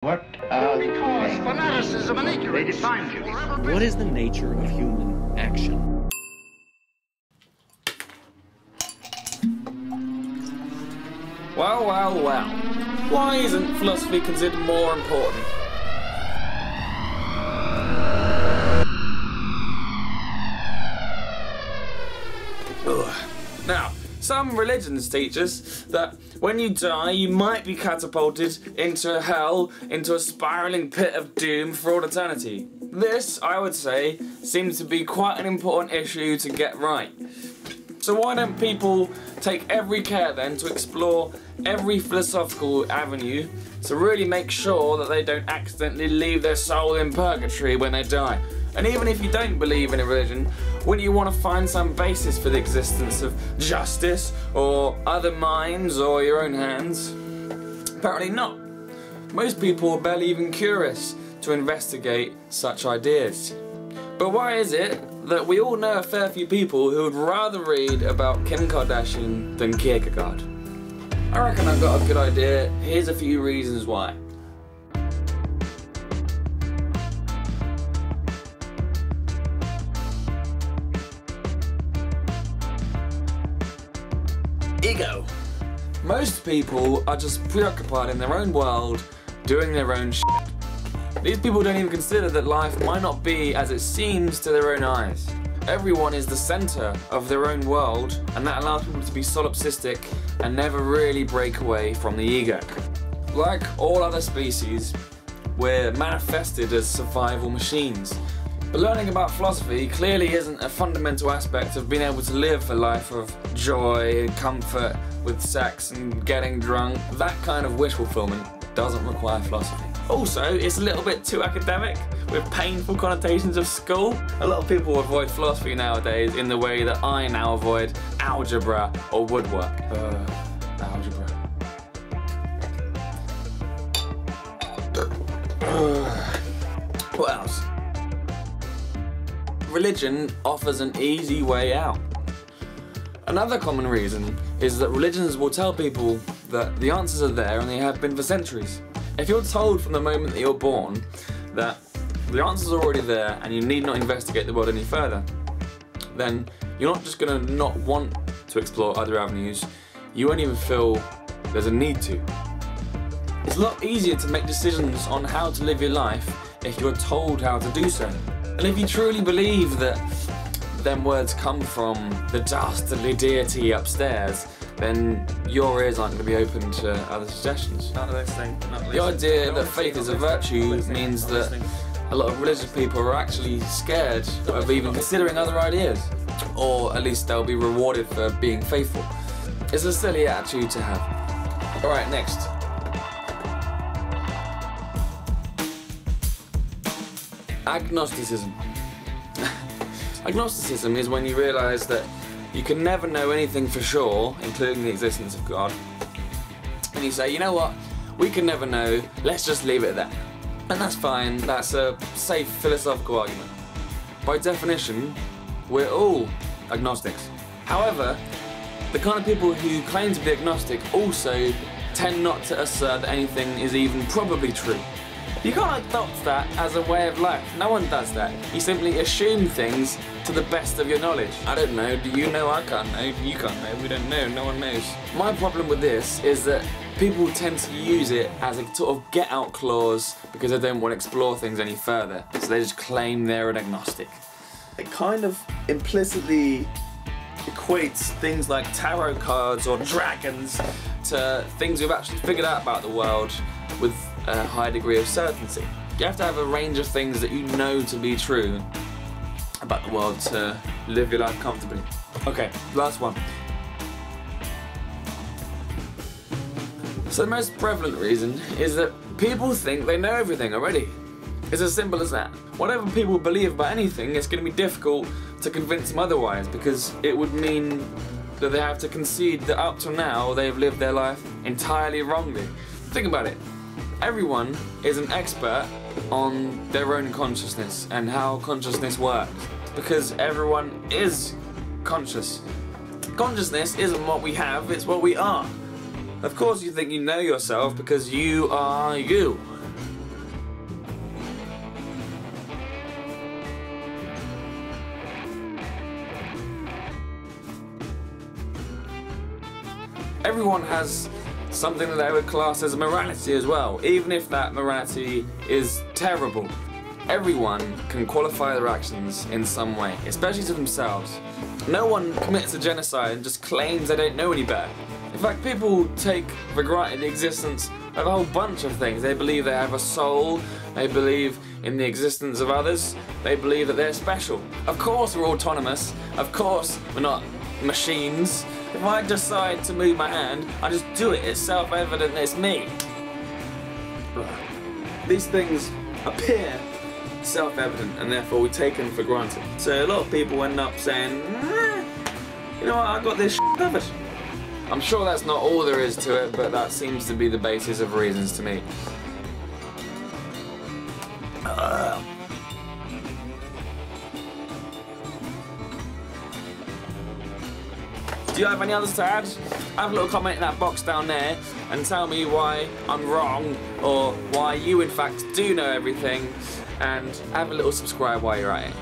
What are Because fanaticism and ignorance. They defined you. What is the nature of human action? Well, well, well. Why isn't philosophy considered more important? Ugh. Now, some religions teach us that when you die, you might be catapulted into hell, into a spiralling pit of doom for all eternity. This, I would say, seems to be quite an important issue to get right. So why don't people take every care then to explore every philosophical avenue to really make sure that they don't accidentally leave their soul in purgatory when they die? And even if you don't believe in a religion, wouldn't you want to find some basis for the existence of justice or other minds or your own hands? Apparently not. Most people are barely even curious to investigate such ideas. But why is it that we all know a fair few people who would rather read about Kim Kardashian than Kierkegaard? I reckon I've got a good idea. Here's a few reasons why. Ego. Most people are just preoccupied in their own world, doing their own shit. These people don't even consider that life might not be as it seems to their own eyes. Everyone is the centre of their own world, and that allows people to be solipsistic and never really break away from the ego. Like all other species, we're manifested as survival machines. But learning about philosophy clearly isn't a fundamental aspect of being able to live a life of joy and comfort with sex and getting drunk. That kind of wish fulfillment doesn't require philosophy. Also, it's a little bit too academic, with painful connotations of school. A lot of people avoid philosophy nowadays in the way that I now avoid algebra or woodwork. Algebra. What else? Religion offers an easy way out. Another common reason is that religions will tell people that the answers are there and they have been for centuries. If you're told from the moment that you're born that the answers are already there and you need not investigate the world any further, then you're not just going to not want to explore other avenues, you won't even feel there's a need to. It's a lot easier to make decisions on how to live your life if you're told how to do so. And if you truly believe that them words come from the dastardly deity upstairs, then your ears aren't going to be open to other suggestions. The idea that faith is a virtue means that a lot of religious people are actually scared of even considering other ideas. Or at least they'll be rewarded for being faithful. It's a silly attitude to have. Alright, next. Agnosticism. Agnosticism is when you realise that you can never know anything for sure, including the existence of God. And you say, you know what, we can never know, let's just leave it there. And that's fine, that's a safe philosophical argument. By definition, we're all agnostics. However, the kind of people who claim to be agnostic also tend not to assert that anything is even probably true. You can't adopt that as a way of life. No one does that. You simply assume things to the best of your knowledge. I don't know, do you know? I can't know, you can't know, we don't know, no one knows. My problem with this is that people tend to use it as a sort of get-out clause because they don't want to explore things any further. So they just claim they're an agnostic. It kind of implicitly equates things like tarot cards or dragons to things we've actually figured out about the world with a high degree of certainty. You have to have a range of things that you know to be true about the world to live your life comfortably. Okay, last one. So the most prevalent reason is that people think they know everything already. It's as simple as that. Whatever people believe about anything, it's going to be difficult to convince them otherwise because it would mean that they have to concede that up till now they've lived their life entirely wrongly. Think about it. Everyone is an expert on their own consciousness and how consciousness works because everyone is conscious. Consciousness isn't what we have, it's what we are. Of course you think you know yourself because you are you. Everyone has something that they would class as morality as well, even if that morality is terrible. Everyone can qualify their actions in some way, especially to themselves. No one commits a genocide and just claims they don't know any better. In fact, people take for granted the existence of a whole bunch of things. They believe they have a soul, they believe in the existence of others, they believe that they're special. Of course we're autonomous, of course we're not machines. If I decide to move my hand, I just do it. It's self-evident that it's me. These things appear self-evident and therefore we take them for granted. So a lot of people end up saying, you know what, I got this covered. I'm sure that's not all there is to it, but that seems to be the basis of reasons to me. Do you have any others to add? Have a little comment in that box down there and tell me why I'm wrong or why you in fact do know everything, and have a little subscribe while you're at it.